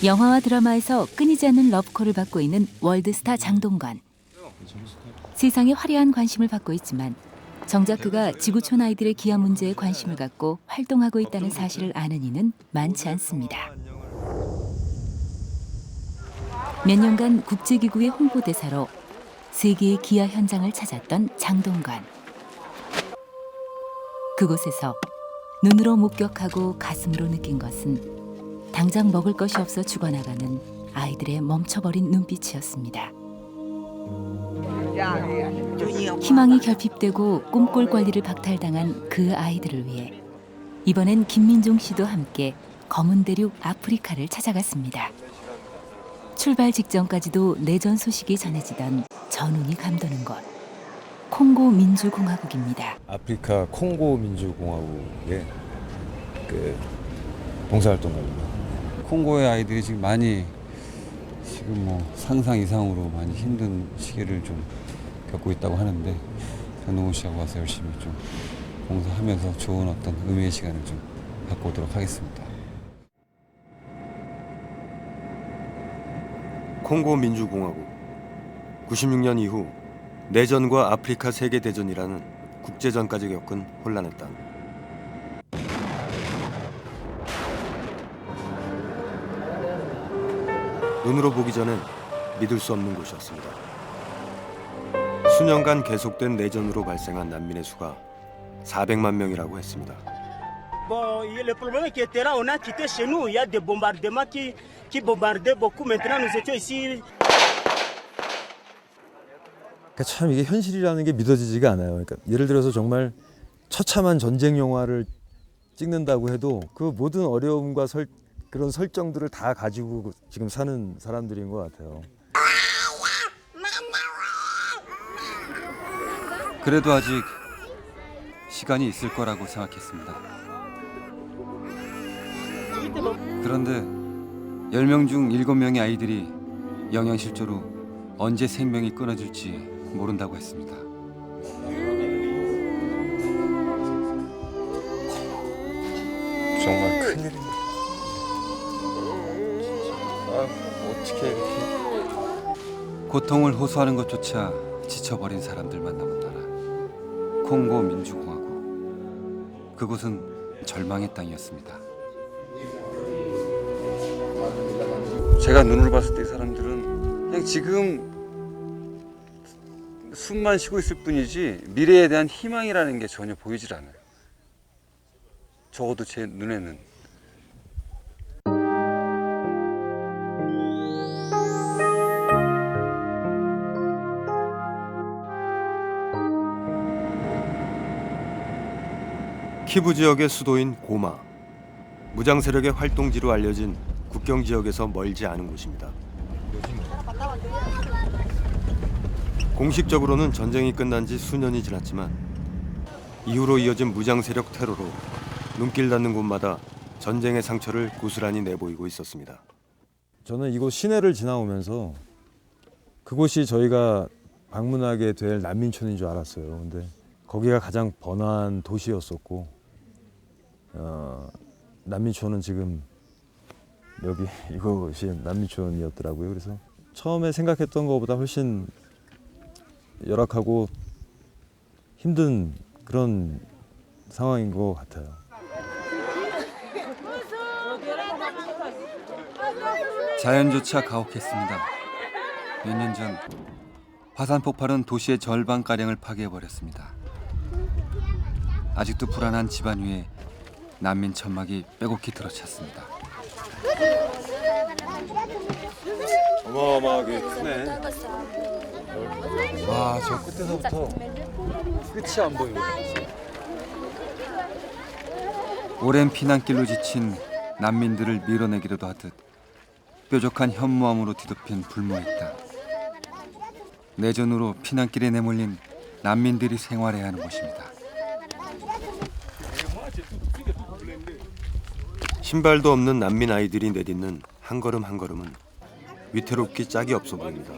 영화와 드라마에서 끊이지 않는 러브콜을 받고 있는 월드스타 장동건. 세상에 화려한 관심을 받고 있지만 정작 그가 지구촌 아이들의 기아 문제에 관심을 갖고 활동하고 있다는 사실을 아는 이는 많지 않습니다. 몇 년간 국제기구의 홍보대사로 세계의 기아 현장을 찾았던 장동건. 그곳에서 눈으로 목격하고 가슴으로 느낀 것은 당장 먹을 것이 없어 죽어나가는 아이들의 멈춰버린 눈빛이었습니다. 희망이 결핍되고 꿈꿀 권리를 박탈당한 그 아이들을 위해 이번엔 김민종 씨도 함께 검은 대륙 아프리카를 찾아갔습니다. 출발 직전까지도 내전 소식이 전해지던 전운이 감도는 곳, 콩고 민주공화국입니다. 아프리카 콩고 민주공화국의 봉사활동가입니다. 콩고의 아이들이 지금 많이 상상 이상으로 많이 힘든 시기를 좀 겪고 있다고 하는데 전동훈 씨하고 와서 열심히 좀 봉사하면서 좋은 어떤 의미의 시간을 좀 갖고 오도록 하겠습니다. 콩고 민주공화국 96년 이후 내전과 아프리카 세계대전이라는 국제전까지 겪은 혼란의 땅. 눈으로 보기 전엔 믿을 수 없는 곳이었습니다. 수년간 계속된 내전으로 발생한 난민의 수가 400만 명이라고 했습니다. Bon, le problème est que terrain, on a quitté chez nous. Il y a des bombardements qui bombardaient beaucoup. Maintenant, nous étions ici. 참 이게 현실이라는 게 믿어지지가 않아요. 그러니까 예를 들어서 정말 처참한 전쟁 영화를 찍는다고 해도 그 모든 어려움과 그런 설정들을 다 가지고 지금 사는 사람들인 것 같아요. 그래도 아직 시간이 있을 거라고 생각했습니다. 그런데 10명 중 7명의 아이들이 영양실조로 언제 생명이 끊어질지 모른다고 했습니다. 정말 큰일입니다. 어떻게 이렇게 고통을 호소하는 것조차 지쳐버린 사람들만 남은 나라, 콩고 민주공화국. 그곳은 절망의 땅이었습니다. 제가 눈으로 봤을 때 이 사람들은 그냥 지금 숨만 쉬고 있을 뿐이지 미래에 대한 희망이라는 게 전혀 보이질 않아요. 적어도 제 눈에는. 키부 지역의 수도인 고마. 무장 세력의 활동지로 알려진 국경 지역에서 멀지 않은 곳입니다. 공식적으로는 전쟁이 끝난 지 수년이 지났지만 이후로 이어진 무장 세력 테러로 눈길 닿는 곳마다 전쟁의 상처를 고스란히 내보이고 있었습니다. 저는 이곳 시내를 지나오면서 그곳이 저희가 방문하게 될 난민촌인 줄 알았어요. 근데 거기가 가장 번화한 도시였었고 난민촌은 지금 여기 이곳이 난민촌이었더라고요. 그래서 처음에 생각했던 것보다 훨씬 열악하고 힘든 그런 상황인 것 같아요. 자연조차 가혹했습니다. 몇 년 전 화산 폭발은 도시의 절반가량을 파괴해버렸습니다. 아직도 불안한 집안 위에 난민 천막이 빼곡히 들어찼습니다. 어마어마하게 크네. 와, 저 끝에서부터 끝이 안 보이거든요. 오랜 피난길로 지친 난민들을 밀어내기로도 하듯 뾰족한 현무암으로 뒤덮인 불모의 땅. 내전으로 피난길에 내몰린 난민들이 생활해야 하는 곳입니다. 신발도 없는 난민 아이들이 내딛는 한 걸음 한 걸음은 위태롭기 짝이 없어 보입니다.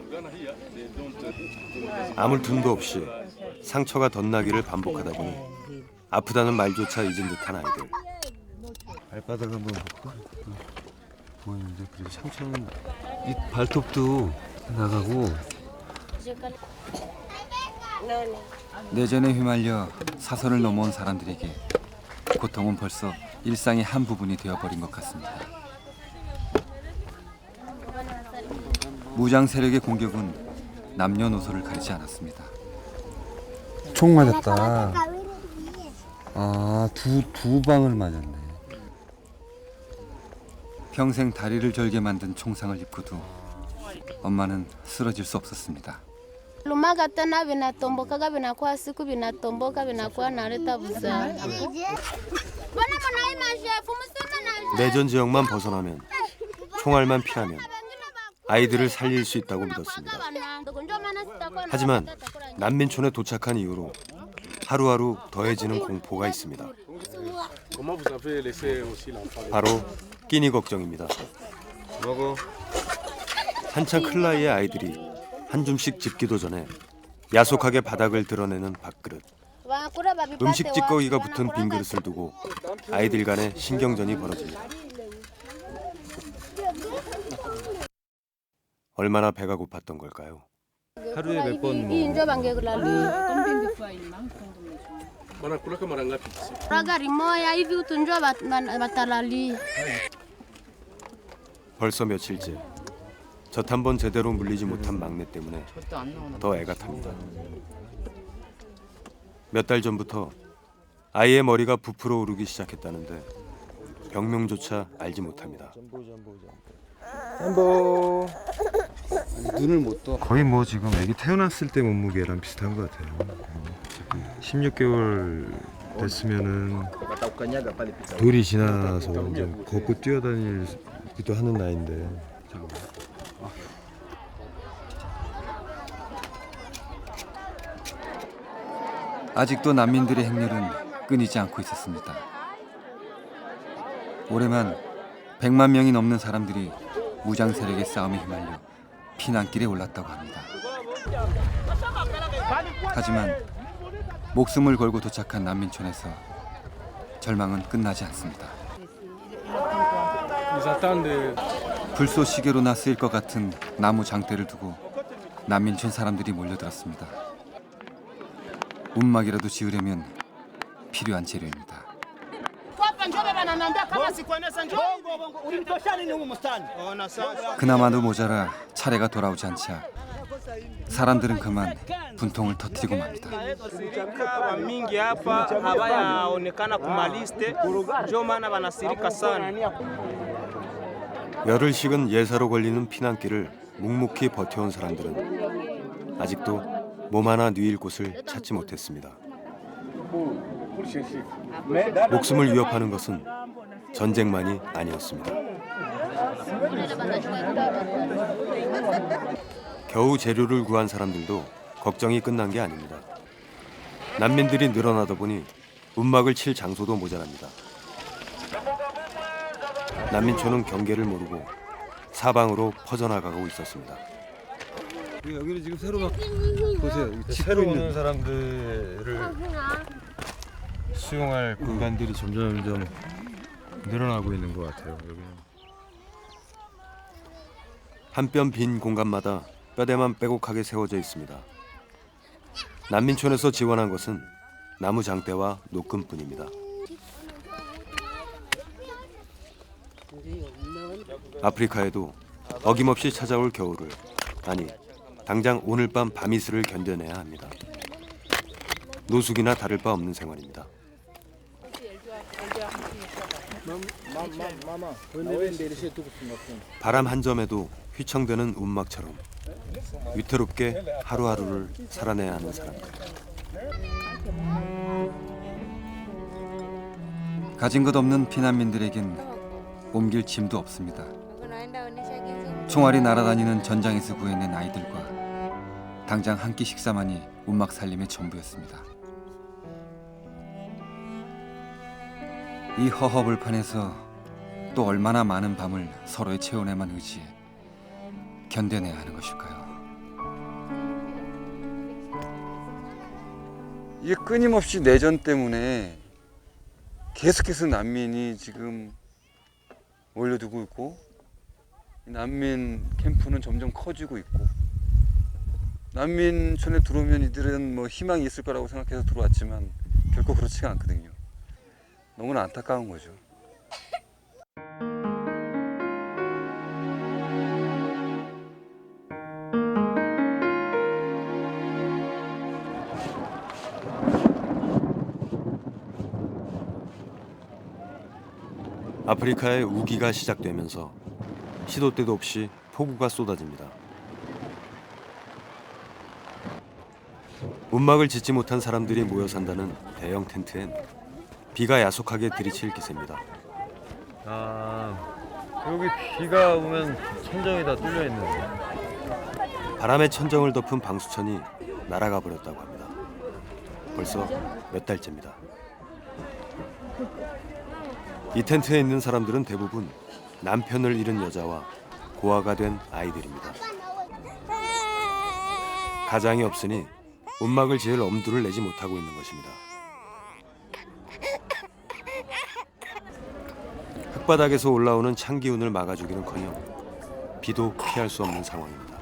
아무 틈도 없이 상처가 덧나기를 반복하다 보니 아프다는 말조차 잊은 듯한 아이들. 발바닥 한번 볼까? 보이는데 그래도 상처는 이 발톱도 나가고. 내전에 휘말려 사선을 넘어온 사람들에게 고통은 벌써 일상의 한 부분이 되어버린 것 같습니다. 무장 세력의 공격은 남녀노소를 가리지 않았습니다. 총 맞았다. 아, 두 방을 맞았네. 평생 다리를 절게 만든 총상을 입고도 엄마는 쓰러질 수 없었습니다. lumaga tena vinatombokaga vinakuwa siku vinatomboka vinakuwa naleta busaa. 내전 지역만 벗어나면 총알만 피하면 아이들을 살릴 수 있다고 믿었습니다. 하지만 난민촌에 도착한 이후로 하루하루 더해지는 공포가 있습니다. 바로 끼니 걱정입니다. 한창 클 나이의 아이들이 한 줌씩 집기도 전에 야속하게 바닥을 드러내는 밥그릇. 음식 찌꺼기가 붙은 빈 그릇을 두고 아이들 간의 신경전이 벌어집니다. 얼마나 배가 고팠던 걸까요? 하루에 몇 번 뭐. Gari moja hivi utunjua batalali. 벌써 며칠째 젖 한 번 제대로 물리지 못한 막내 때문에 더 애가 탑니다. 몇 달 전부터 아이의 머리가 부풀어 오르기 시작했다는데 병명조차 알지 못합니다. 햄버. 눈을 못 떠. 거의 뭐 지금 아기 태어났을 때 몸무게랑 비슷한 것 같아요. 16개월 됐으면은 돌이 지나서 이제 걷고 뛰어다니기도 하는 나이인데. 아직도 난민들의 행렬은 끊이지 않고 있었습니다. 올해만 100만 명이 넘는 사람들이 무장 세력의 싸움에 휘말려 피난길에 올랐다고 합니다. 하지만 목숨을 걸고 도착한 난민촌에서 절망은 끝나지 않습니다. 불쏘시개로나 쓰일 것 같은 나무 장대를 두고 난민촌 사람들이 몰려들었습니다. 움막이라도 지으려면 필요한 재료입니다. 그나마도 모자라 차례가 돌아오지 않자 사람들은 그만 분통을 터뜨리고 맙니다. 열흘 식은 예사로 걸리는 피난길을 묵묵히 버텨온 사람들은 아직도 몸 하나 누일 곳을 찾지 못했습니다. 목숨을 위협하는 것은 전쟁만이 아니었습니다. 겨우 재료를 구한 사람들도 걱정이 끝난 게 아닙니다. 난민들이 늘어나다 보니 움막을 칠 장소도 모자랍니다. 난민촌은 경계를 모르고 사방으로 퍼져나가고 있었습니다. 여기는 지금 새로 막 보세요. 새로 오는 사람들을 수용할 공간들이 점점 늘어나고 있는 것 같아요. 여기는. 한 뼘 빈 공간마다 뼈대만 빼곡하게 세워져 있습니다. 난민촌에서 지원한 것은 나무 장대와 노끈뿐입니다. 아프리카에도 어김없이 찾아올 겨울을, 아니 당장 오늘 밤 밤이슬을 견뎌내야 합니다. 노숙이나 다를 바 없는 생활입니다. 바람 한 점에도 휘청대는 움막처럼 위태롭게 하루하루를 살아내야 하는 사람들. 가진 것 없는 피난민들에겐 옮길 짐도 없습니다. 총알이 날아다니는 전장에서 구해낸 아이들과 당장 한 끼 식사만이 움막 살림의 전부였습니다. 이 허허벌판에서 또 얼마나 많은 밤을 서로의 체온에만 의지해 견뎌내야 하는 것일까요? 이게 끊임없이 내전 때문에 계속해서 난민이 지금 몰려들고 있고 이 난민 캠프는 점점 커지고 있고 난민촌에 들어오면 이들은 뭐 희망이 있을 거라고 생각해서 들어왔지만 결코 그렇지가 않거든요. 너무나 안타까운 거죠. 아프리카의 우기가 시작되면서 시도 때도 없이 폭우가 쏟아집니다. 움막을 짓지 못한 사람들이 모여 산다는 대형 텐트엔 비가 야속하게 들이칠 기세입니다. 여기 비가 오면 천정이 다 뚫려 있는데. 바람에 천정을 덮은 방수천이 날아가 버렸다고 합니다. 벌써 몇 달째입니다. 이 텐트에 있는 사람들은 대부분 남편을 잃은 여자와 고아가 된 아이들입니다. 가장이 없으니 움막을 지을 엄두를 내지 못하고 있는 것입니다. 흙바닥에서 올라오는 찬 기운을 막아주기는커녕 비도 피할 수 없는 상황입니다.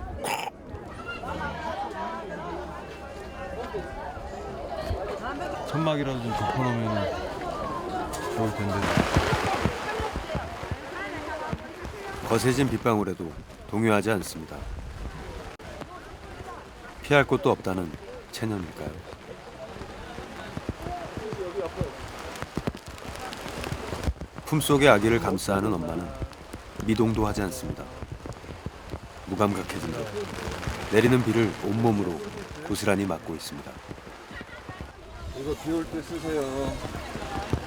천막이라도 좀 덮어놓으면 좋을 텐데. 거세진 빗방울에도 동요하지 않습니다. 피할 곳도 없다는 체념일까요? 품속의 아기를 감싸 안은 엄마는 미동도 하지 않습니다. 무감각해진 듯 내리는 비를 온몸으로 고스란히 맞고 있습니다. 이거 비 올 때 쓰세요.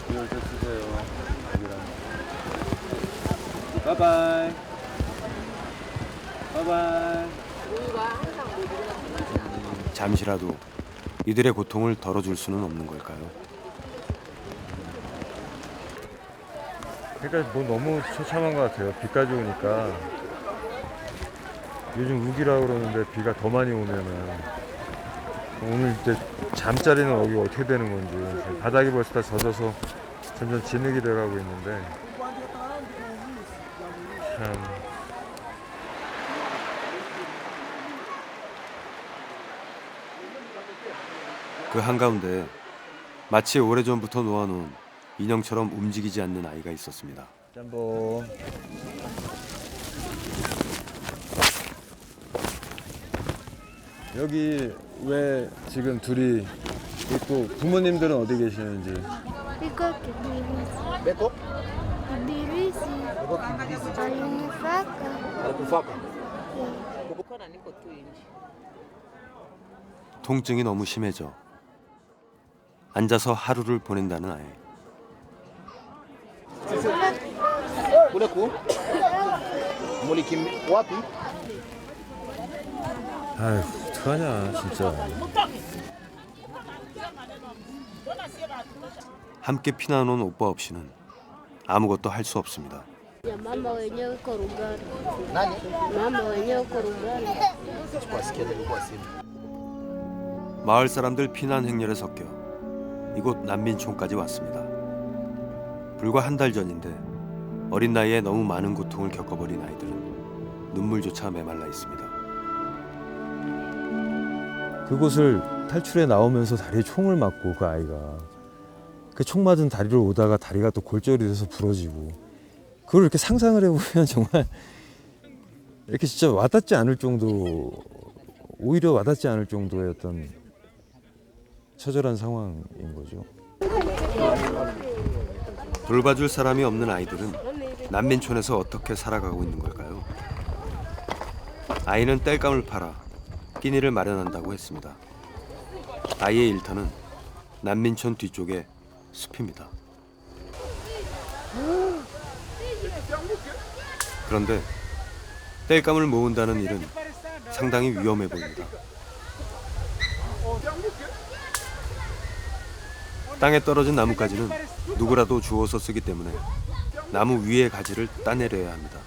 비 올 때 쓰세요. 바이바이. 바이바이. 잠시라도 이들의 고통을 덜어줄 수는 없는 걸까요? 그러니까 뭐 너무 처참한 것 같아요. 비까지 오니까. 요즘 우기라고 그러는데 비가 더 많이 오면은 오늘 이제 잠자리는 여기 어떻게 되는 건지. 바닥이 벌써 다 젖어서 점점 진흙이 돼가고 있는데 참. 그 한가운데 마치 오래전부터 놓아놓은 인형처럼 움직이지 않는 아이가 있었습니다. 짬뽕. 여기 왜 지금 둘이 있고 부모님들은 어디 계시는지. Iko Kibirizi. Beko? Kibirizi. Beko Kibirizi. Alinifaka. Alikufaka? 통증이 너무 심해져 앉아서 하루를 보낸다는 아이. Kureku? Mulikim wapi? 아휴, 어떡하냐 진짜. 함께 피난 온 오빠 없이는 아무것도 할 수 없습니다. Ya mama wenyewe iko Rugari. Nani? Mama wenyewe iko Rugari. Tukwasikia nilikuwa simu. 마을 사람들 피난 행렬에 섞여 이곳 난민촌까지 왔습니다. 불과 한 달 전인데 어린 나이에 너무 많은 고통을 겪어버린 아이들은 눈물조차 메말라 있습니다. 그곳을 탈출해 나오면서 다리에 총을 맞고 그 아이가 그 총 맞은 다리로 오다가 다리가 또 골절이 돼서 부러지고 그걸 이렇게 상상을 해보면 정말 이렇게 진짜 와닿지 않을 정도, 오히려 와닿지 않을 정도의 어떤 처절한 상황인 거죠. 돌봐줄 사람이 없는 아이들은 난민촌에서 어떻게 살아가고 있는 걸까요? 아이는 땔감을 팔아 끼니를 마련한다고 했습니다. 아이의 일터는 난민촌 뒤쪽의 숲입니다. 그런데 땔감을 모은다는 일은 상당히 위험해 보입니다. 땅에 떨어진 나뭇가지는 누구라도 주워서 쓰기 때문에 나무 위의 가지를 따내려야 합니다.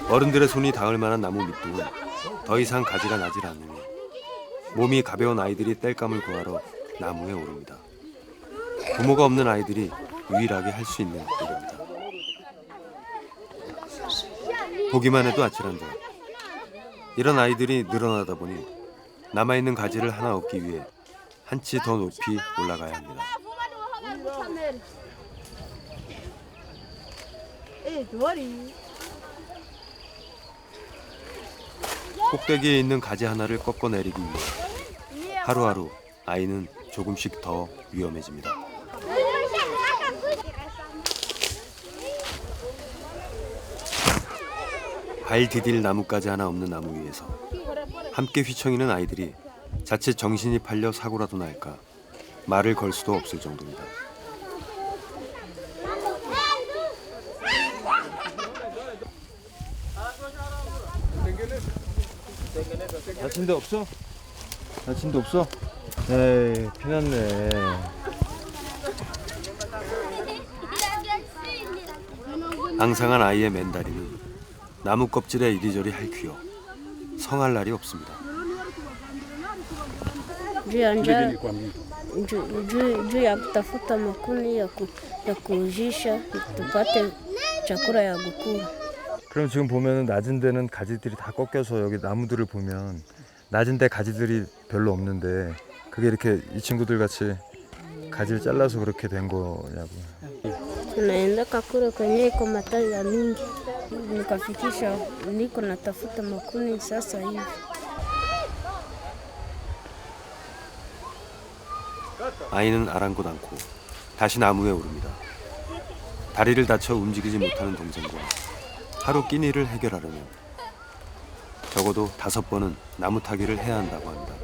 어른들의 손이 닿을 만한 나무 밑둥은 더 이상 가지가 나질 않으니 몸이 가벼운 아이들이 땔감을 구하러 나무에 오릅니다. 부모가 없는 아이들이 유일하게 할 수 있는 일입니다. 보기만 해도 아찔한데 이런 아이들이 늘어나다 보니 남아있는 가지를 하나 얻기 위해 한치 더 높이 올라가야 합니다. 꼭대기에 있는 가지 하나를 꺾어내리기 위해 하루하루 아이는 조금씩 더 위험해집니다. 발 디딜 나뭇가지 하나 없는 나무 위에서 함께 휘청이는 아이들이 자칫 정신이 팔려 사고라도 날까 말을 걸 수도 없을 정도입니다. 다친 데 없어? 다친 데 없어? 에이, 피났네. 앙상한 아이의 맨다리는 나무 껍질에 이리저리 핥히어 성할 날이 없습니다. juu ya kutafuta makuni ya kuuzisha tupate chakula ya kukula. 그럼 지금 보면은 낮은 데는 가지들이 다 꺾여서 여기 나무들을 보면 낮은 데 가지들이 별로 없는데 그게 이렇게 이 친구들 같이 가지를 잘라서 그렇게 된 거냐고. Tunaenda kule kwenye iko matawi ya mingi, nikafikisha niko natafuta makuni sasa hivi. 아이는 아랑곳 않고 다시 나무에 오릅니다. 다리를 다쳐 움직이지 못하는 동생과 하루 끼니를 해결하려면 적어도 5번은 나무 타기를 해야 한다고 합니다.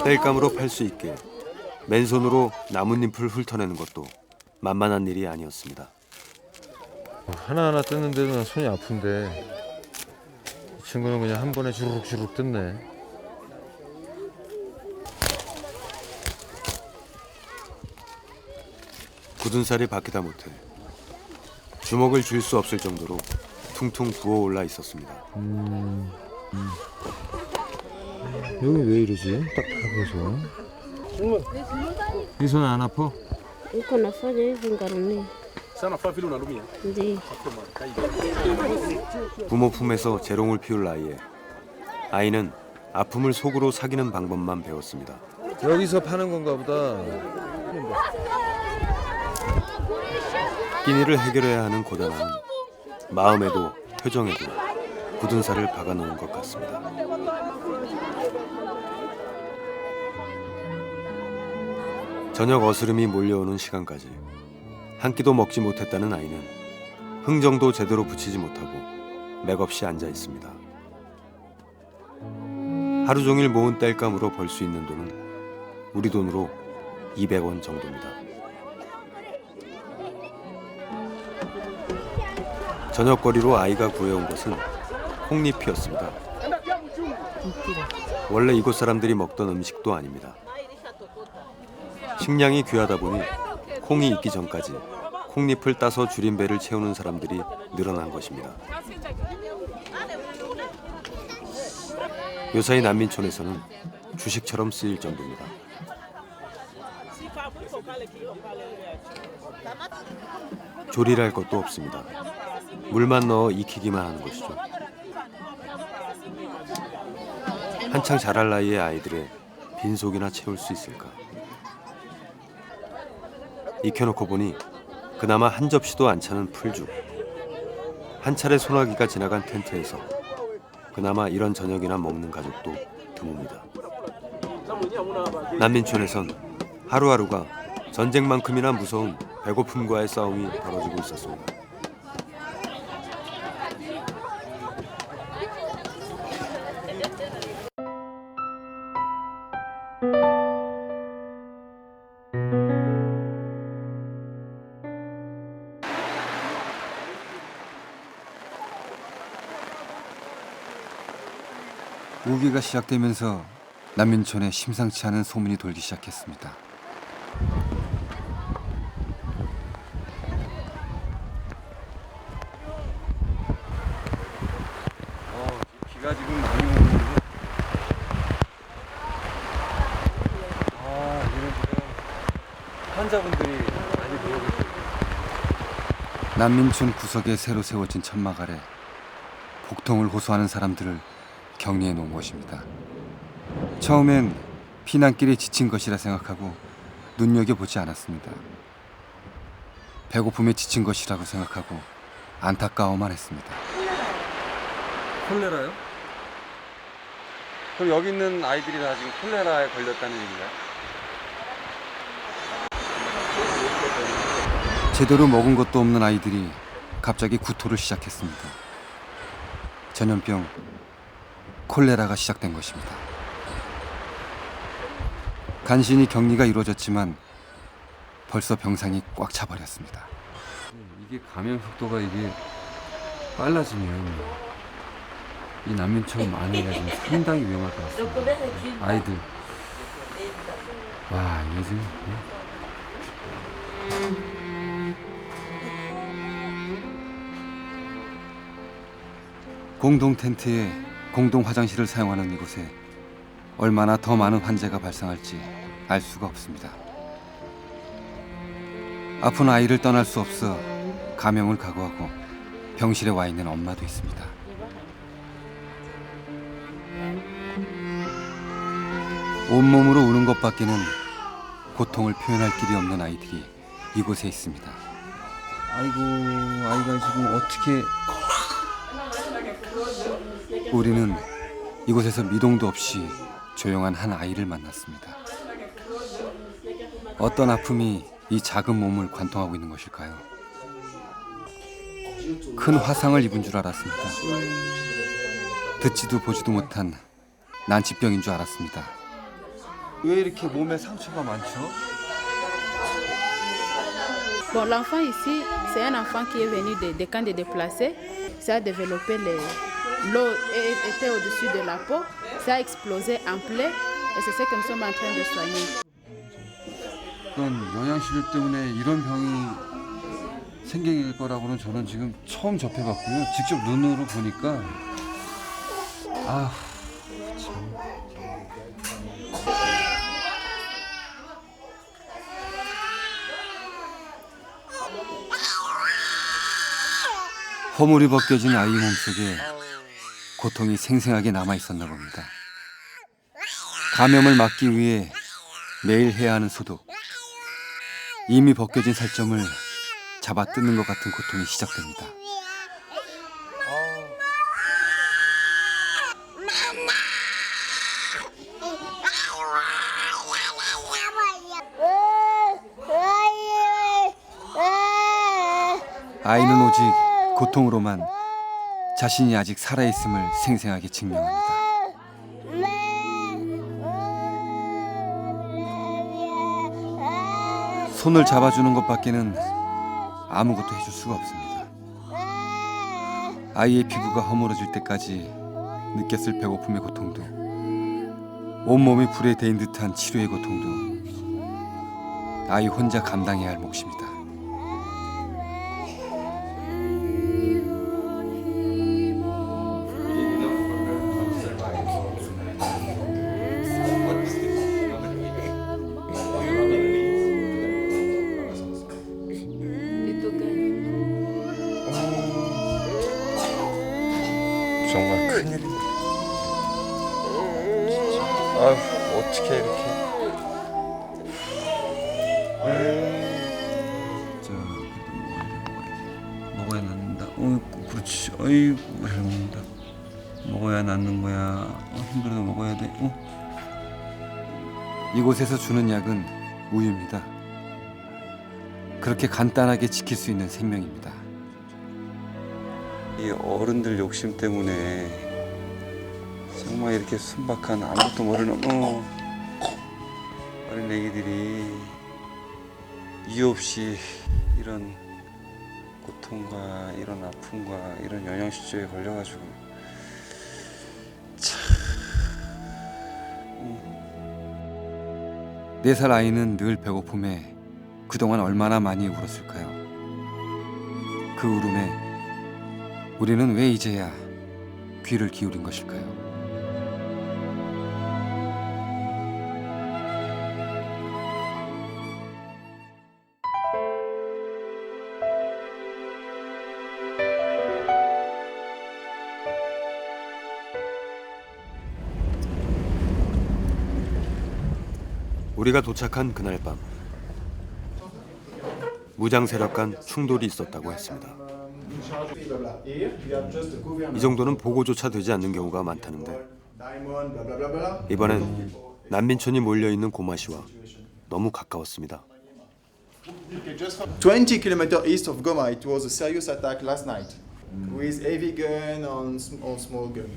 땔감으로 팔 수 있게 맨손으로 나뭇잎을 훑어내는 것도 만만한 일이 아니었습니다. 하나하나 뜯는데도 난 손이 아픈데 이 친구는 그냥 한 번에 주르륵 뜯네. 굳은 살이 바뀌다 못해 주먹을 쥘 수 없을 정도로 퉁퉁 부어올라 있었습니다. 여기 왜 이러지? 딱 하고서. 이 손 안 아파? Niko nafanya hivi ngarumia. Ndiyo. 부모 품에서 재롱을 피울 나이에 아이는 아픔을 속으로 사귀는 방법만 배웠습니다. 여기서 파는 건가 보다. 끼니를 해결해야 하는 고단함은 마음에도 표정에도 굳은 살을 박아놓은 것 같습니다. 저녁 어스름이 몰려오는 시간까지 한 끼도 먹지 못했다는 아이는 흥정도 제대로 붙이지 못하고 맥없이 앉아 있습니다. 하루 종일 모은 땔감으로 벌 수 있는 돈은 우리 돈으로 200원 정도입니다. 저녁거리로 아이가 구해온 것은 콩잎이었습니다. 원래 이곳 사람들이 먹던 음식도 아닙니다. 식량이 귀하다 보니 콩이 있기 전까지 콩잎을 따서 줄임배를 채우는 사람들이 늘어난 것입니다. 요사이 난민촌에서는 주식처럼 쓰일 정도입니다. 조리할 것도 없습니다. 물만 넣어 익히기만 하는 것이죠. 한창 자랄 나이의 아이들의 빈속이나 채울 수 있을까? 익혀놓고 보니 그나마 한 접시도 안 차는 풀죽. 한 차례 소나기가 지나간 텐트에서 그나마 이런 저녁이나 먹는 가족도 드뭅니다. 난민촌에선 하루하루가 전쟁만큼이나 무서운 배고픔과의 싸움이 벌어지고 있었습니다. 우기가 시작되면서 난민촌에 심상치 않은 소문이 돌기 시작했습니다. 비가 지금 많이 오는데 여기는 지금 환자분들이 많이 모여있어요. 난민촌 구석에 새로 세워진 천막 아래 복통을 호소하는 사람들을 격리해 놓은 것입니다. 처음엔 피난길에 지친 것이라 생각하고 눈여겨보지 않았습니다. 배고픔에 지친 것이라고 생각하고 안타까워만 했습니다. 콜레라요? 그럼 여기 있는 아이들이 다 지금 콜레라에 걸렸다는 얘기인가요? 제대로 먹은 것도 없는 아이들이 갑자기 구토를 시작했습니다. 전염병 콜레라가 시작된 것입니다. 간신히 격리가 이루어졌지만 벌써 병상이 꽉 차버렸습니다. 이게 감염 속도가 이게 빨라지면 이 난민처럼 아내가 지금 상당히 위험할 것 같습니다. 아이들. 와, 이게 지금. 공동 텐트에 공동 화장실을 사용하는 이곳에 얼마나 더 많은 환자가 발생할지 알 수가 없습니다. 아픈 아이를 떠날 수 없어 감염을 각오하고 병실에 와 있는 엄마도 있습니다. 온몸으로 우는 것밖에는 고통을 표현할 길이 없는 아이들이 이곳에 있습니다. 아이고, 아이가 지금 어떻게. 우리는 이곳에서 미동도 없이 조용한 한 아이를 만났습니다. 어떤 아픔이 이 작은 몸을 관통하고 있는 것일까요? 큰 화상을 입은 줄 알았습니다. 듣지도 보지도 못한 난치병인 줄 알았습니다. 왜 이렇게 몸에 상처가 많죠? Bon, l'enfant ici, c'est un enfant qui est venu des camps de déplacés. Ça a développé l'eau était au-dessus de la peau, ça a explosé en plaie et c'est ce que nous sommes en train de soigner. 어떤 영양실조 때문에 이런 병이 생길 거라고는 저는 지금 처음 접해봤고요. 직접 눈으로 보니까 참. 허물이 벗겨진 아이 몸속에 고통이 생생하게 남아 있었나 봅니다. 감염을 막기 위해 매일 해야 하는 소독. 이미 벗겨진 살점을 잡아 뜯는 것 같은 고통이 시작됩니다. 아이는 오직 고통으로만 자신이 아직 살아있음을 생생하게 증명합니다. 손을 잡아주는 것밖에는 아무것도 해줄 수가 없습니다. 아이의 피부가 허물어질 때까지 느꼈을 배고픔의 고통도, 온몸이 불에 데인 듯한 치료의 고통도 아이 혼자 감당해야 할 몫입니다. 정말 큰일이네. 아휴, 어떻게 이렇게. 자, 먹어야 낫는다. 그렇지. 어이구, 잘 먹는다. 먹어야 낫는 거야. 힘들어도 먹어야 돼. 이곳에서 주는 약은 우유입니다. 그렇게 간단하게 지킬 수 있는 생명입니다. 이 어른들 욕심 때문에 정말 이렇게 순박한 아무것도 모르는 어린 애기들이 이유 없이 이런 고통과 이런 아픔과 이런 영양실조에 걸려가지고 참. 4살 아이는 늘 배고픔에 그동안 얼마나 많이 울었을까요? 그 울음에 우리는 왜 이제야 귀를 기울인 것일까요? 우리가 도착한 그날 밤 무장 세력 간 충돌이 있었다고 했습니다. 이 정도는 보고조차 되지 않는 경우가 많다는데 이번엔 난민촌이 몰려있는 고마시와 너무 가까웠습니다. 20 kilometers east of Goma, it was a serious attack last night with heavy gun and small gun.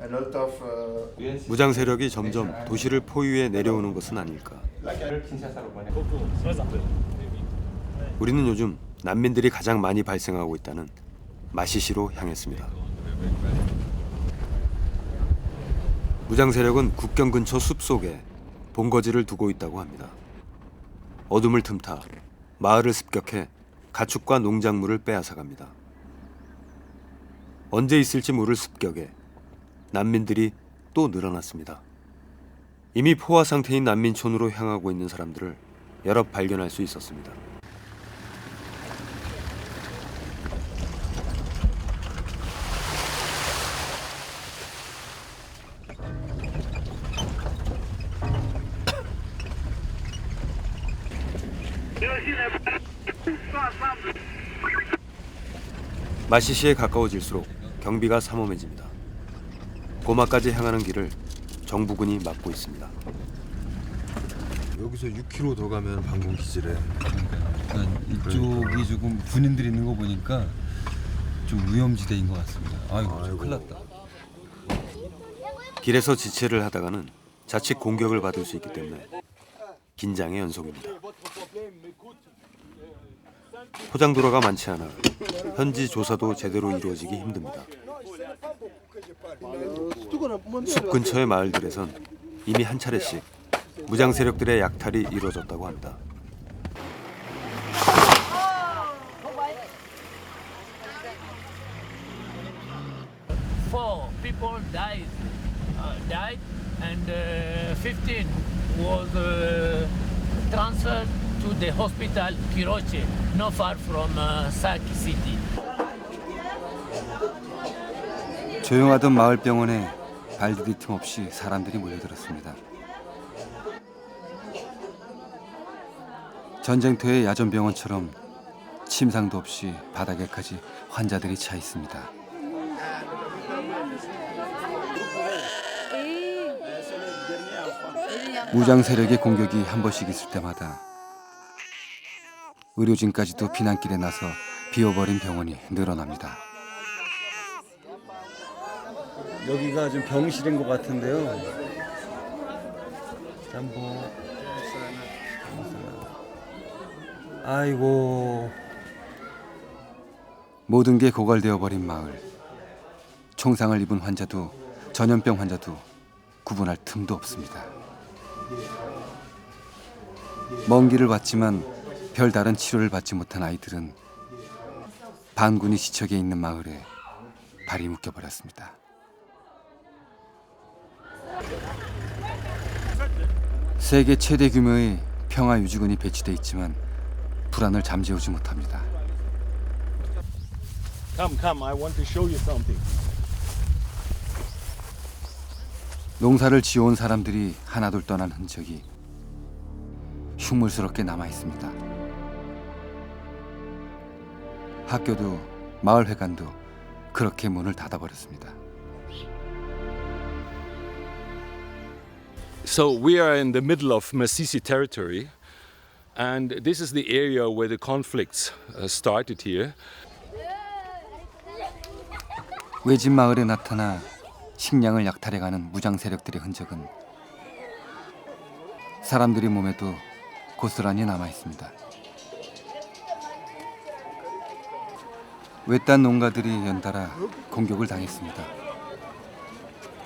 A lot of 무장 세력이 점점 도시를 포위해 내려오는 것은 아닐까. 우리는 요즘 난민들이 가장 많이 발생하고 있다는 마시시로 향했습니다. 무장 세력은 국경 근처 숲속에 본거지를 두고 있다고 합니다. 어둠을 틈타 마을을 습격해 가축과 농작물을 빼앗아갑니다. 언제 있을지 모를 습격에 난민들이 또 늘어났습니다. 이미 포화 상태인 난민촌으로 향하고 있는 사람들을 여러 발견할 수 있었습니다. 마시시에 가까워질수록 경비가 삼엄해집니다. 고마까지 향하는 길을 정부군이 막고 있습니다. 여기서 6km 더 가면 방공 기지래. 그러니까 이쪽이 조금 군인들이 있는 거 보니까 좀 위험지대인 것 같습니다. 아이고. 큰일 났다. 길에서 지체를 하다가는 자칫 공격을 받을 수 있기 때문에 긴장의 연속입니다. 포장도로가 많지 않아 현지 조사도 제대로 이루어지기 힘듭니다. 숲 근처의 마을들에선 이미 한 차례씩 무장 세력들의 약탈이 이루어졌다고 합니다. Four people died and 15 was transferred to the hospital Kiroche, not far from Saki City. 조용하던 마을 병원에 발디딜 틈 없이 사람들이 몰려들었습니다. 전쟁터의 야전병원처럼 침상도 없이 바닥에까지 환자들이 차 있습니다. 무장 세력의 공격이 한 번씩 있을 때마다 의료진까지도 피난길에 나서 비어버린 병원이 늘어납니다. 여기가 좀 병실인 것 같은데요. 잠보. 아이고. 모든 게 고갈되어 버린 마을. 총상을 입은 환자도 전염병 환자도 구분할 틈도 없습니다. 먼 길을 왔지만 별다른 치료를 받지 못한 아이들은 반군이 지척에 있는 마을에 발이 묶여버렸습니다. 세계 최대 규모의 평화 유지군이 배치돼 있지만 불안을 잠재우지 못합니다. Come, I want to show you something. 농사를 지어온 사람들이 하나둘 떠난 흔적이 흉물스럽게 남아 있습니다. 학교도 마을회관도 그렇게 문을 닫아버렸습니다. So we are in the middle of Masisi territory, and this is the area where the conflicts started here. 외진 마을에 나타나 식량을 약탈해가는 무장 세력들의 흔적은 사람들의 몸에도 고스란히 남아 있습니다. 외딴 농가들이 연달아 공격을 당했습니다.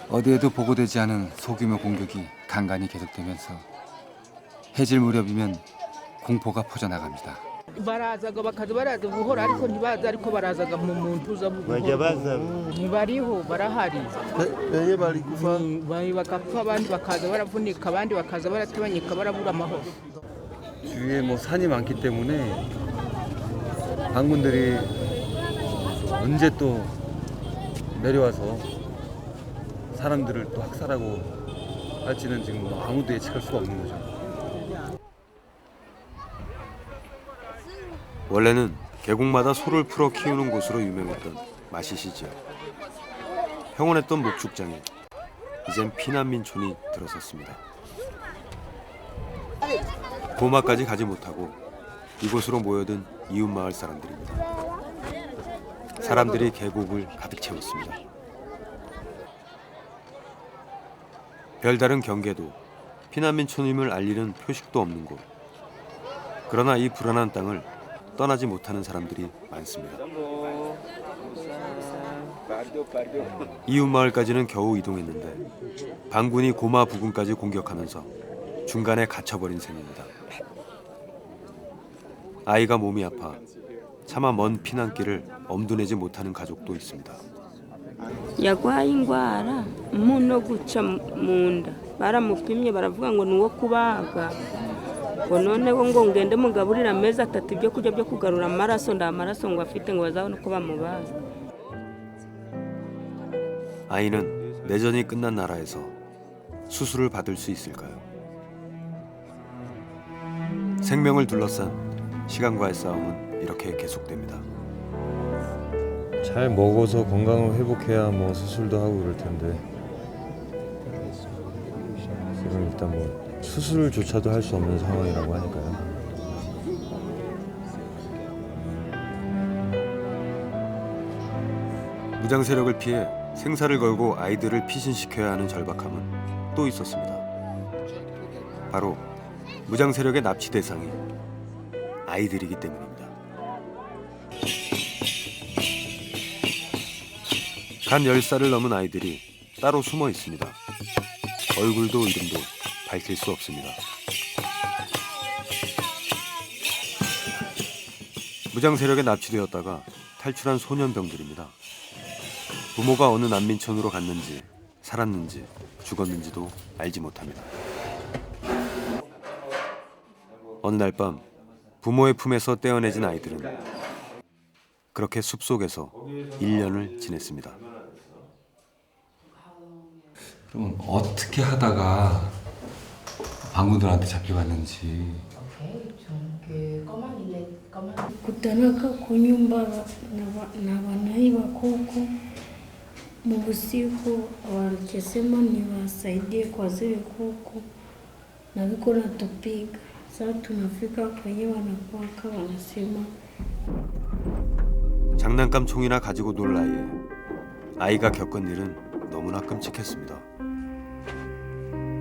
어디에도 보고되지 않은 소규모 공격이 간간히 계속되면서 해질 무렵이면 공포가 퍼져나갑니다. barazaga bakaza baraza buhora ariko ntibaza ariko barazaga mu muntu uza ntibariho barahari bagapfa abandi bakaza baravunika abandi bakaza baratebanyika barabura amahoro. 주위에 뭐 산이 많기 때문에 반군들이 언제 또 내려와서 사람들을 또 학살하고 할지는 지금 뭐 아무도 예측할 수가 없는 거죠. 원래는 계곡마다 소를 풀어 키우는 곳으로 유명했던 마시시 지역. 평온했던 목축장에 이젠 피난민촌이 들어섰습니다. 고마까지 가지 못하고 이곳으로 모여든 이웃마을 사람들입니다. 사람들이 계곡을 가득 채웠습니다. 별다른 경계도 피난민촌임을 알리는 표식도 없는 곳. 그러나 이 불안한 땅을 떠나지 못하는 사람들이 많습니다. 이웃마을까지는 겨우 이동했는데 반군이 고마 부근까지 공격하면서 중간에 갇혀버린 셈입니다. 아이가 몸이 아파 차마 먼 피난길을 엄두내지 못하는 가족도 있습니다. yarwaye indwara umuntu no guca mu nda baramupimye baravuga ngo ni uwo kubaga ngo noneho ngo ngende mugaburira amezi 3 ibyo kurya byo kugarura amaraso nda amaraso ngo afite ngo bazabone uko bamubaza. 아이는 내전이 끝난 나라에서 수술을 받을 수 있을까요? 생명을 둘러싼 시간과의 싸움은 이렇게 계속됩니다. 잘 먹어서 건강을 회복해야 뭐 수술도 하고 그럴 텐데 지금 일단 뭐 수술조차도 할 수 없는 상황이라고 하니까요. 무장 세력을 피해 생사를 걸고 아이들을 피신시켜야 하는 절박함은 또 있었습니다. 바로 무장 세력의 납치 대상이 아이들이기 때문입니다. 간 10살을 넘은 아이들이 따로 숨어 있습니다. 얼굴도 이름도 밝힐 수 없습니다. 무장 세력에 납치되었다가 탈출한 소년병들입니다. 부모가 어느 난민촌으로 갔는지 살았는지 죽었는지도 알지 못합니다. 어느 날 밤 부모의 품에서 떼어내진 아이들은 그렇게 숲속에서 1년을 지냈습니다. 그럼 어떻게 하다가 반군들한테 잡혀갔는지. Kutanaka kunyumba na wanaiba kuku mubusiku, wakisema niwasaidie kwa zile kuku na viko natupiga. Sasa tunafika kwenye wanakuwaka wanasema 장난감 총이나 가지고 놀 나이에 아이가 겪은 일은 너무나 끔찍했습니다.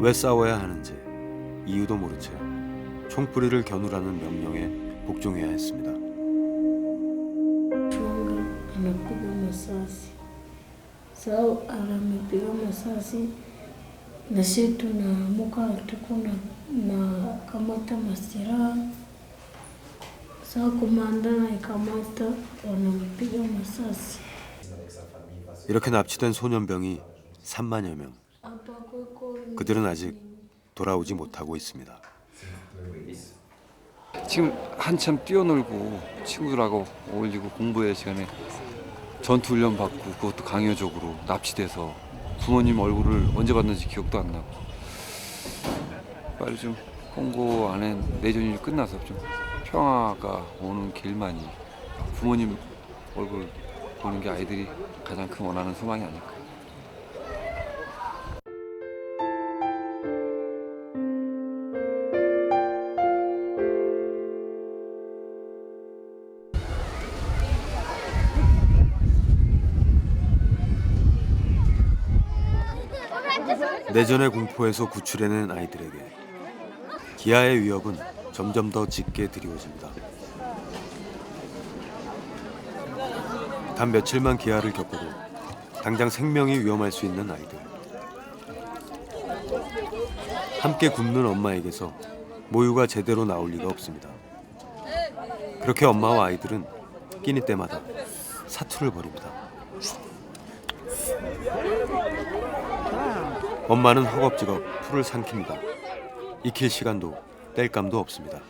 왜 싸워야 하는지 이유도 모른 채 총뿌리를 겨누라는 명령에 복종해야 했습니다. chunga anapiga masasi. Sasa anapiga masasi na sisi tunaamuka tuko na kamata masira. Sasa komanda na ikamata wanampiga masasi. 이렇게 납치된 소년병이 3만여 명. 그들은 아직 돌아오지 못하고 있습니다. 지금 한참 뛰어놀고 친구들하고 어울리고 공부할 시간에 전투 훈련 받고 그것도 강요적으로 납치돼서 부모님 얼굴을 언제 봤는지 기억도 안 나고 빨리 좀 콩고 안에 내전이 끝나서 좀 평화가 오는 길만이 부모님 얼굴 보는 게 아이들이 가장 큰 원하는 소망이 아닐까. 내전의 공포에서 구출해낸 아이들에게 기아의 위협은 점점 더 짙게 드리워집니다. 단 며칠만 기아를 겪어도 당장 생명이 위험할 수 있는 아이들. 함께 굶는 엄마에게서 모유가 제대로 나올 리가 없습니다. 그렇게 엄마와 아이들은 끼니 때마다 사투를 벌입니다. 엄마는 허겁지겁 풀을 삼킵니다. 익힐 시간도 뗄감도 없습니다.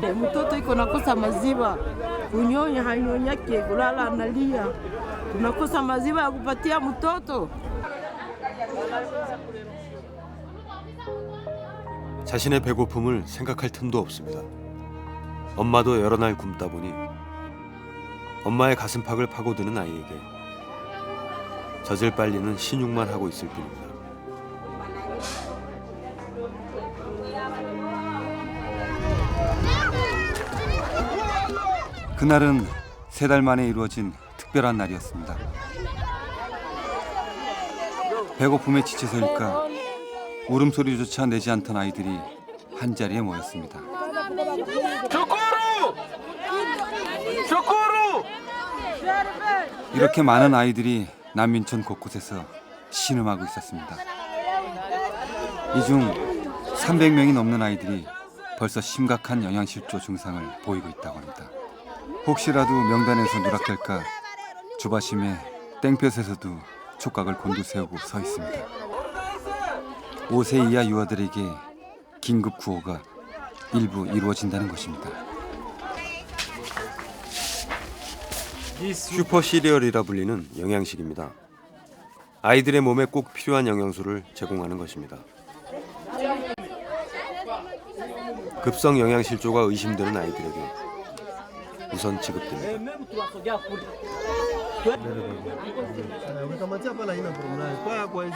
Mtoto iko nakosa maziwa, kunyonya hanyonyake, kulala analia, tunakosa maziwa ya kupatia mtoto. 자신의 배고픔을 생각할 틈도 없습니다. 엄마도 여러 날 굶다 보니 엄마의 가슴팍을 파고드는 아이에게 젖을 빨리는 신용만 하고 있을 뿐입니다. 그날은 3달 만에 이루어진 특별한 날이었습니다. 배고픔에 지쳐서일까 울음소리조차 내지 않던 아이들이 한자리에 모였습니다. 이렇게 많은 아이들이 난민촌 곳곳에서 신음하고 있었습니다. 이 중 300명이 넘는 아이들이 벌써 심각한 영양실조 증상을 보이고 있다고 합니다. 혹시라도 명단에서 누락될까 주바심에 땡볕에서도 촉각을 곤두세우고 서 있습니다. 5세 이하 유아들에게 긴급 구호가 일부 이루어진다는 것입니다. 슈퍼 시리얼이라 불리는 영양식입니다. 아이들의 몸에 꼭 필요한 영양소를 제공하는 것입니다. 급성 영양실조가 의심되는 아이들에게 우선 지급됩니다.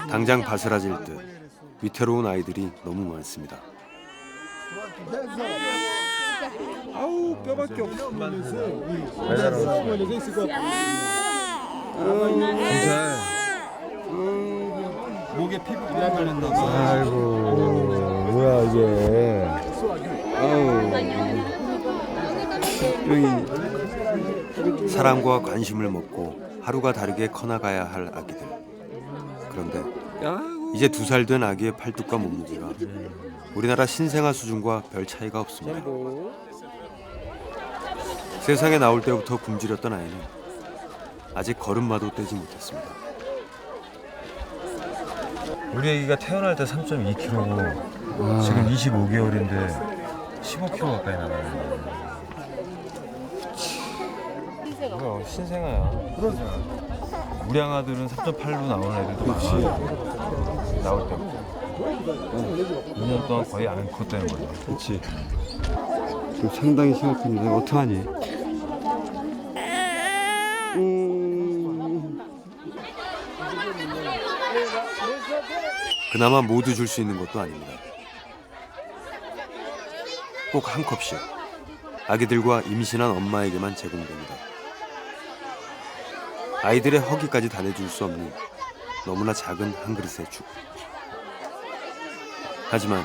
당장 바스라질 듯 위태로운 아이들이 너무 많습니다. 아우 뼈밖에 없어. 목에 피부가 걸렸나 봐. 아이고 뭐야 이게. 사랑과 관심을 먹고 하루가 다르게 커나가야 할 아기들. 그런데 이제 2살 된 아기의 팔뚝과 몸무게가 우리나라 신생아 수준과 별 차이가 없습니다. 세상에 나올 때부터 굶주렸던 아이는 아직 걸음마도 떼지 못했습니다. 우리 애기가 태어날 때 3.2kg고 지금 25개월인데 15kg 가까이 나가요. 이거 신생아야. 우리 양아들은 3.8로 나오는 애들도 많아. 나올 때부터. 2년 동안 거의 안 컸다는 거죠. 그렇지. 지금 상당히 심각한데 어떡하니? 그나마 모두 줄 수 있는 것도 아닙니다. 꼭 한 컵씩 아기들과 임신한 엄마에게만 제공됩니다. 아이들의 허기까지 다 내줄 수 없는 너무나 작은 한 그릇의 죽. 하지만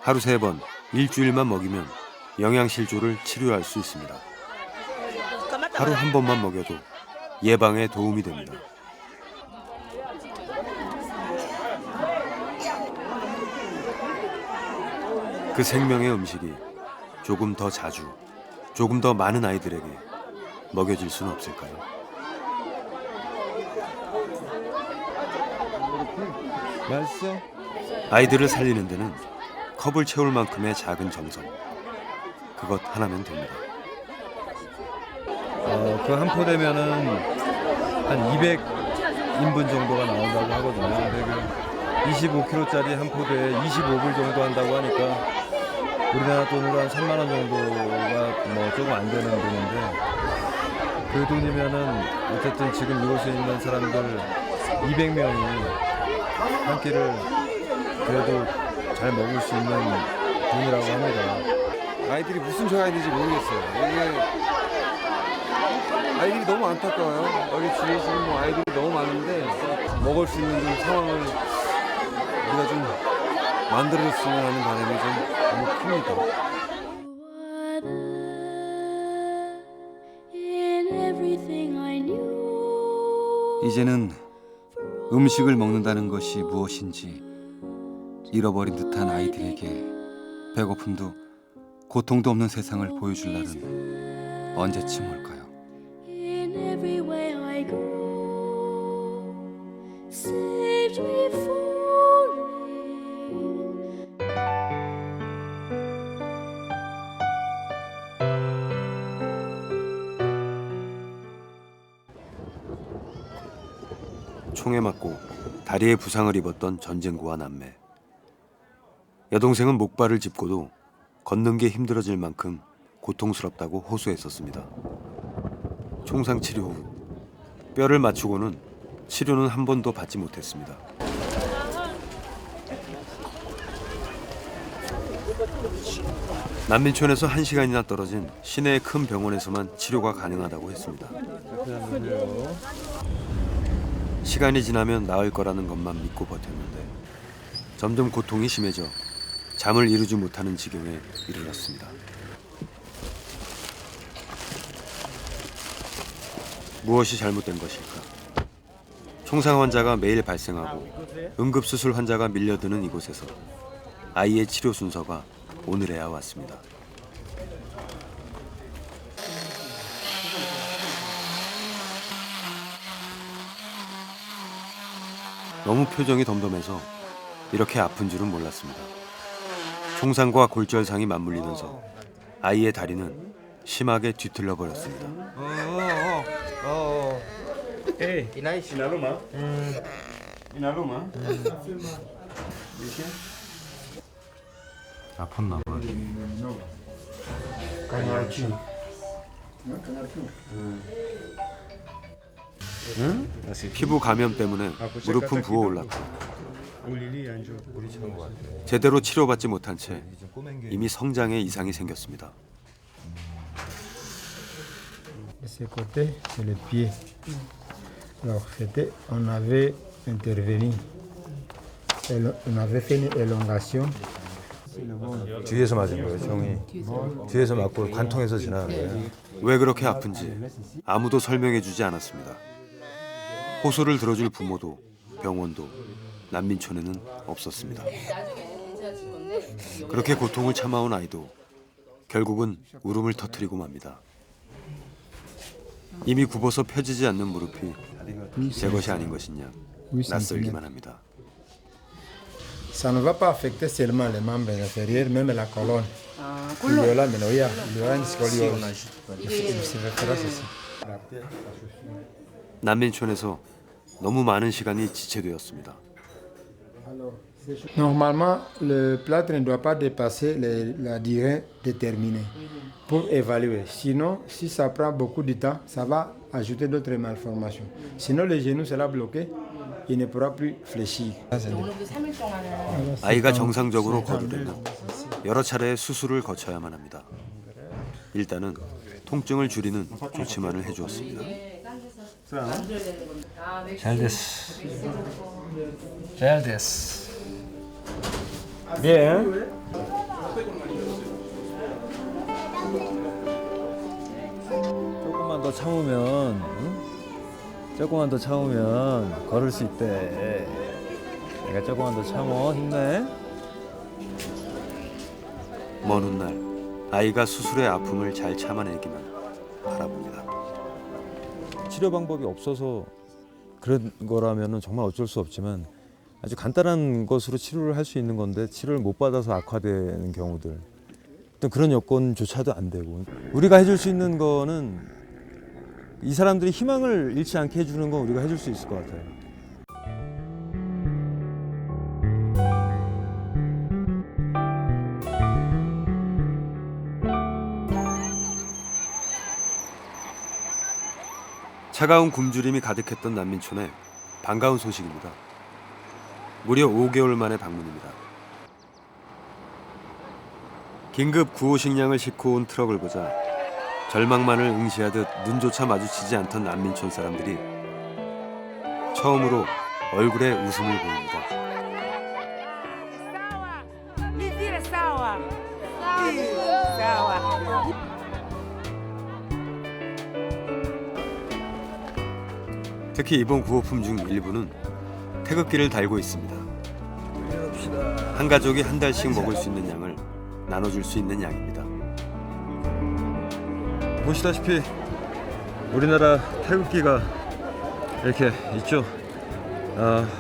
하루 3번, 일주일만 먹이면 영양실조를 치료할 수 있습니다. 하루 한 번만 먹여도 예방에 도움이 됩니다. 그 생명의 음식이 조금 더 자주, 조금 더 많은 아이들에게 먹여질 수는 없을까요? 맛있어? 아이들을 살리는 데는 컵을 채울 만큼의 작은 정성, 그것 하나면 됩니다. 그 한 포대면은 한 200인분 정도가 나온다고 하거든요. 근데 25kg짜리 한 포대에 25불 정도 한다고 하니까 우리나라 돈으로 한 3만 원 정도가 뭐 조금 안 되는 돈인데 그 돈이면은 어쨌든 지금 이곳에 있는 사람들 200명이 한 끼를 그래도 잘 먹을 수 있는 돈이라고 합니다. 아이들이 무슨 줘야 되는지 모르겠어요. 이게 아이들이 너무 안타까워요. 여기 주위에 지금 뭐 아이들이 너무 많은데 먹을 수 있는 좀 상황을 우리가 좀 만들어줬으면 하는 바람이 좀 너무 큽니다. 이제는 음식을 먹는다는 것이 무엇인지 잃어버린 듯한 아이들에게 배고픔도 고통도 없는 세상을 보여줄 날은 언제쯤 올까요? 총에 맞고 다리에 부상을 입었던 전쟁고와 남매. 여동생은 목발을 짚고도 걷는 게 힘들어질 만큼 고통스럽다고 호소했었습니다. 총상 치료 후 뼈를 맞추고는 치료는 한 번도 받지 못했습니다. 난민촌에서 1시간이나 떨어진 시내의 큰 병원에서만 치료가 가능하다고 했습니다. 시간이 지나면 나을 거라는 것만 믿고 버텼는데 점점 고통이 심해져 잠을 이루지 못하는 지경에 이르렀습니다. 무엇이 잘못된 것일까? 총상 환자가 매일 발생하고 응급수술 환자가 밀려드는 이곳에서 아이의 치료 순서가 오늘에야 왔습니다. 너무 표정이 덤덤해서 이렇게 아픈 줄은 몰랐습니다. 총상과 골절상이 맞물리면서 아이의 다리는 심하게 뒤틀려 버렸습니다. 아팠나 봐. 피부 감염 때문에 무릎은 부어올랐고 제대로 치료받지 못한 채 이미 성장에 이상이 생겼습니다. De ce côté, c'est le pied. Alors, on avait intervenu. On avait fait une élongation. 뒤에서 맞은 거예요, 총이. 뒤에서 맞고 관통해서 지나간 거예요. 왜 그렇게 아픈지 아무도 설명해주지 않았습니다. 호소를 들어줄 부모도 병원도 난민촌에는 없었습니다. 그렇게 고통을 참아온 아이도 결국은 울음을 터뜨리고 맙니다. 이미 굽어서 펴지지 않는 무릎이 제 것이 아닌 것이냐 낯설기만 합니다. Ça ne va pas affecter seulement les membres inférieurs, même la colonne. Il y aura une scoliose. 난민촌에서 너무 많은 시간이 지체되었습니다. Normalement, le plâtre ne doit pas dépasser la durée déterminée pour évaluer. Sinon, si ça prend beaucoup de temps, ça va ajouter d'autres malformations. Sinon, le genou sera bloqué, il ne pourra plus fléchir. 아이가 정상적으로 걸으려면 여러 차례의 수술을 거쳐야만 합니다. 일단은 통증을 줄이는 조치만을 해주었습니다. 잘 됐어. 잘 됐어. bien. 조금만 더 참으면, 응? 조금만 더 참으면 걸을 수 있대. 내가 조금만 더 참어, 힘내. 먼 훗날 아이가 수술의 아픔을 잘 참아내기만 바라봅니다. 치료 방법이 없어서 그런 거라면은 정말 어쩔 수 없지만 아주 간단한 것으로 치료를 할 수 있는 건데 치료를 못 받아서 악화되는 경우들, 또 그런 여건조차도 안 되고, 우리가 해줄 수 있는 거는 이 사람들이 희망을 잃지 않게 해주는 건 우리가 해줄 수 있을 것 같아요. 차가운 굶주림이 가득했던 난민촌에 반가운 소식입니다. 무려 5개월 만의 방문입니다. 긴급 구호 식량을 싣고 온 트럭을 보자 절망만을 응시하듯 눈조차 마주치지 않던 난민촌 사람들이 처음으로 얼굴에 웃음을 보입니다. 특히 이번 구호품 중 일부는 태극기를 달고 있습니다. 한 가족이 한 달씩 먹을 수 있는 양을 나눠줄 수 있는 양입니다. 보시다시피 우리나라 태극기가 이렇게 있죠.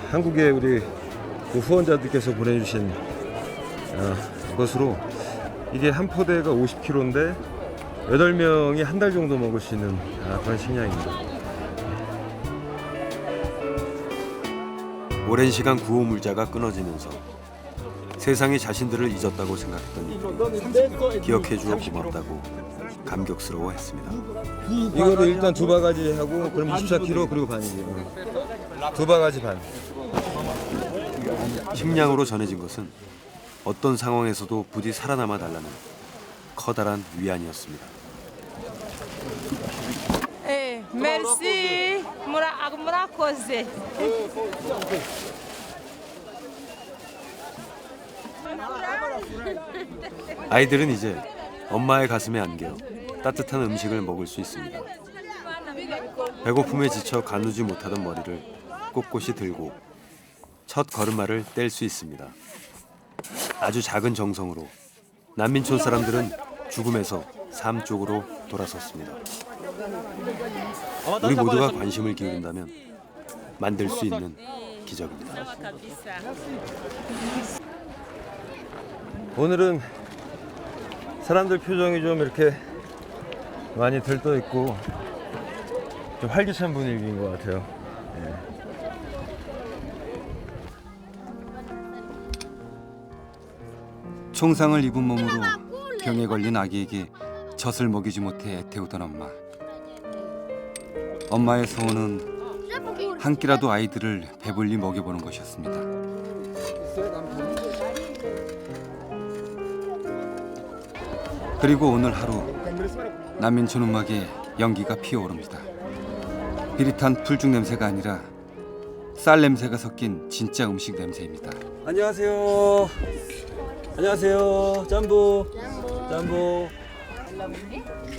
한국에 우리 후원자들께서 보내주신 것으로 이게 한 포대가 50kg인데 8명이 한 달 정도 먹을 수 있는 그런 식량입니다. 오랜 시간 구호 물자가 끊어지면서 세상이 자신들을 잊었다고 생각했던 이들이 기억해주어 고맙다고 감격스러워했습니다. 이거를 일단 2바가지 하고 그럼 24kg 그리고 반이지. 2바가지 반. 식량으로 전해진 것은 어떤 상황에서도 부디 살아남아 달라는 커다란 위안이었습니다. Merci. Mura cause. 아이들은 이제 엄마의 가슴에 안겨 따뜻한 음식을 먹을 수 있습니다. 배고픔에 지쳐 가누지 못하던 머리를 꼿꼿이 들고 첫 걸음마를 뗄 수 있습니다. 아주 작은 정성으로 난민촌 사람들은 죽음에서 삶 쪽으로 돌아섰습니다. 우리 모두가 관심을 기울인다면 만들 수 있는 기적입니다. 오늘은 사람들 표정이 좀 이렇게 많이 들떠 있고 좀 활기찬 분위기인 것 같아요. 예. 총상을 입은 몸으로 병에 걸린 아기에게 젖을 먹이지 못해 애태우던 엄마. 엄마의 소원은 한 끼라도 아이들을 배불리 먹여보는 것이었습니다. 그리고 오늘 하루 난민촌 음악에 연기가 피어오릅니다. 비릿한 풀죽 냄새가 아니라 쌀 냄새가 섞인 진짜 음식 냄새입니다. 안녕하세요. 안녕하세요. 짬보. 짬보.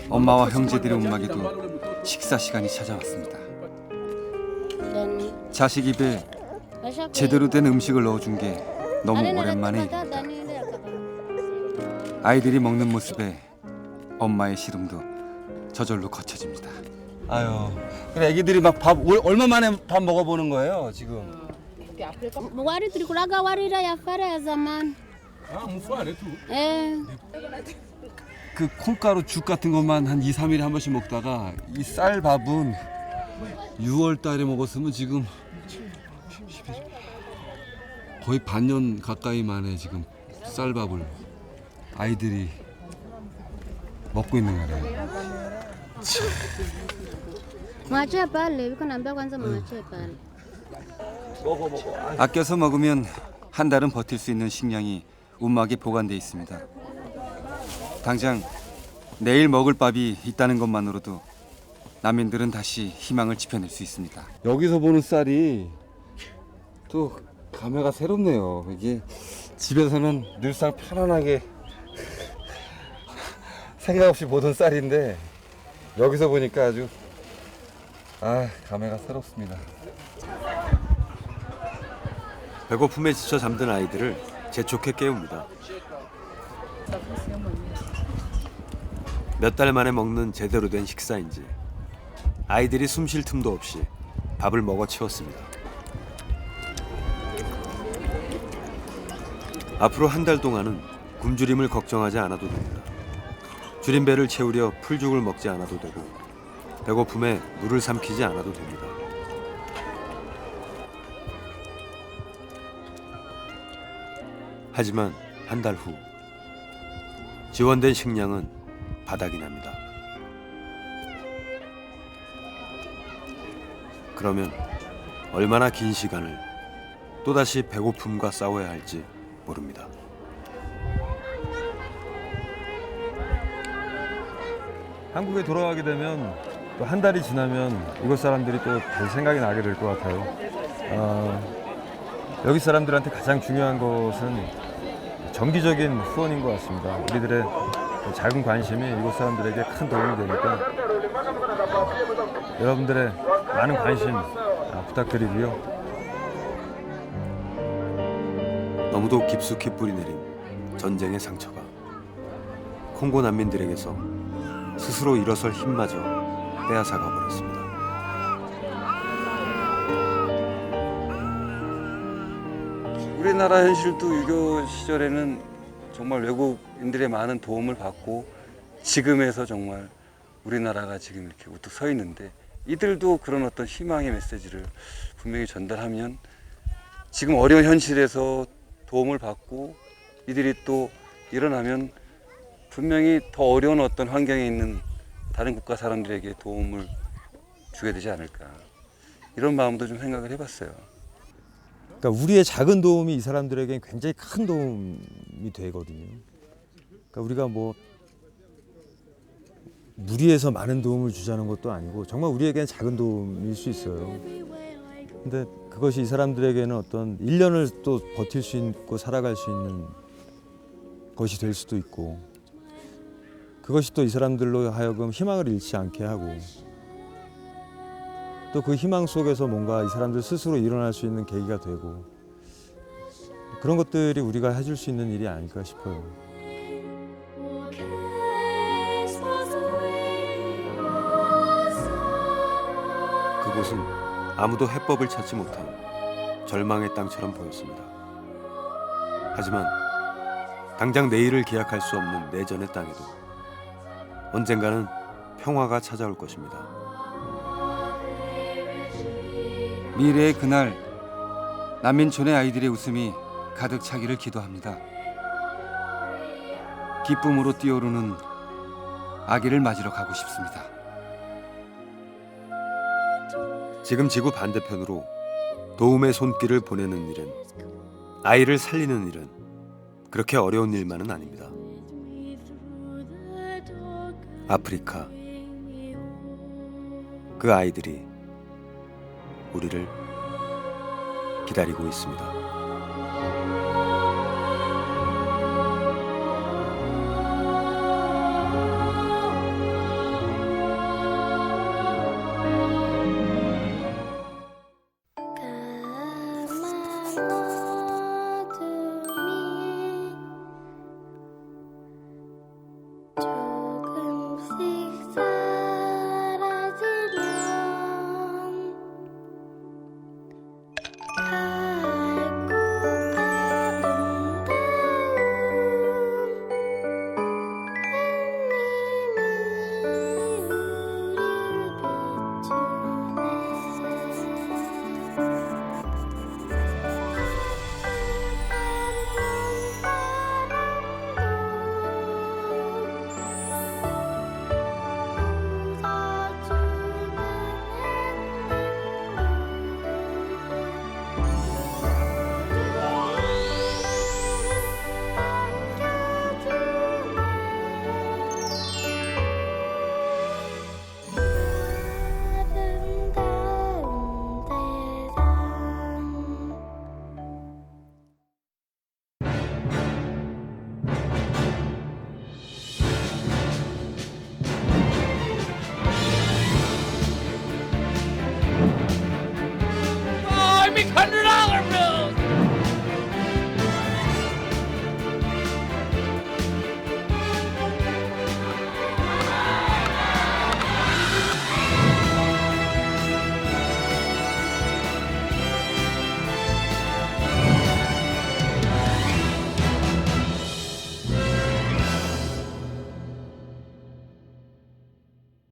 엄마와 형제들의 음악에도 식사 시간이 찾아왔습니다. 자식 입에 제대로 된 음식을 넣어준 게 너무 오랜만에 일입니다. 아이들이 먹는 모습에 엄마의 시름도 저절로 거쳐집니다. 아유, 그래 애기들이 막 밥 얼마 만에 밥 먹어보는 거예요 지금? Wari tulikulaga warira ya fara ya zamani. 그 콩가루 죽 같은 것만 한 2, 3일에 한 번씩 먹다가 이 쌀밥은 6월 달에 먹었으면 지금 거의 반년 가까이 만에 지금 쌀밥을 아이들이 먹고 있는 거래요. Mwachie pale, biko naambia kwanza mwachie pale. 아껴서 먹으면 한 달은 버틸 수 있는 식량이 움막에 보관돼 있습니다. 당장 내일 먹을 밥이 있다는 것만으로도 난민들은 다시 희망을 지펴낼 수 있습니다. 여기서 보는 쌀이 또 감회가 새롭네요. 이게 집에서는 늘상 편안하게 생각 없이 보던 쌀인데 여기서 보니까 아주 감회가 새롭습니다. 배고픔에 지쳐 잠든 아이들을 재촉해 깨웁니다. 몇 달 만에 먹는 제대로 된 식사인지 아이들이 숨 쉴 틈도 없이 밥을 먹어 채웠습니다. 앞으로 한 달 동안은 굶주림을 걱정하지 않아도 됩니다. 줄인 배를 채우려 풀죽을 먹지 않아도 되고 배고픔에 물을 삼키지 않아도 됩니다. 하지만 한 달 후 지원된 식량은 바닥이 납니다. 그러면 얼마나 긴 시간을 또다시 배고픔과 싸워야 할지 모릅니다. 한국에 돌아가게 되면 또 한 달이 지나면 이곳 사람들이 또 다시 생각이 나게 될 것 같아요. 여기 사람들한테 가장 중요한 것은 정기적인 후원인 것 같습니다. 우리들의 작은 관심이 이곳 사람들에게 큰 도움이 되니까 여러분들의 많은 관심 부탁드리고요. 너무도 깊숙이 뿌리내린 전쟁의 상처가 콩고 난민들에게서 스스로 일어설 힘마저 빼앗아가 버렸습니다. 우리나라 현실도 유교 시절에는 정말 외국인들의 많은 도움을 받고 지금에서 정말 우리나라가 지금 이렇게 우뚝 서 있는데 이들도 그런 어떤 희망의 메시지를 분명히 전달하면 지금 어려운 현실에서 도움을 받고 이들이 또 일어나면 분명히 더 어려운 어떤 환경에 있는 다른 국가 사람들에게 도움을 주게 되지 않을까. 이런 마음도 좀 생각을 해봤어요. 그러니까 우리의 작은 도움이 이 사람들에게 굉장히 큰 도움이 되거든요. 그러니까 우리가 뭐 무리해서 많은 도움을 주자는 것도 아니고 정말 우리에게는 작은 도움일 수 있어요. 근데 그것이 이 사람들에게는 어떤 1년을 또 버틸 수 있고 살아갈 수 있는 것이 될 수도 있고, 그것이 또 이 사람들로 하여금 희망을 잃지 않게 하고, 또 그 희망 속에서 뭔가 이 사람들 스스로 일어날 수 있는 계기가 되고, 그런 것들이 우리가 해줄 수 있는 일이 아닐까 싶어요. 그곳은 아무도 해법을 찾지 못한 절망의 땅처럼 보였습니다. 하지만 당장 내일을 기약할 수 없는 내전의 땅에도 언젠가는 평화가 찾아올 것입니다. 미래의 그날 난민촌의 아이들의 웃음이 가득 차기를 기도합니다. 기쁨으로 뛰어오르는 아기를 맞으러 가고 싶습니다. 지금 지구 반대편으로 도움의 손길을 보내는 일은, 아이를 살리는 일은 그렇게 어려운 일만은 아닙니다. 아프리카, 그 아이들이 우리를 기다리고 있습니다. $100 bill!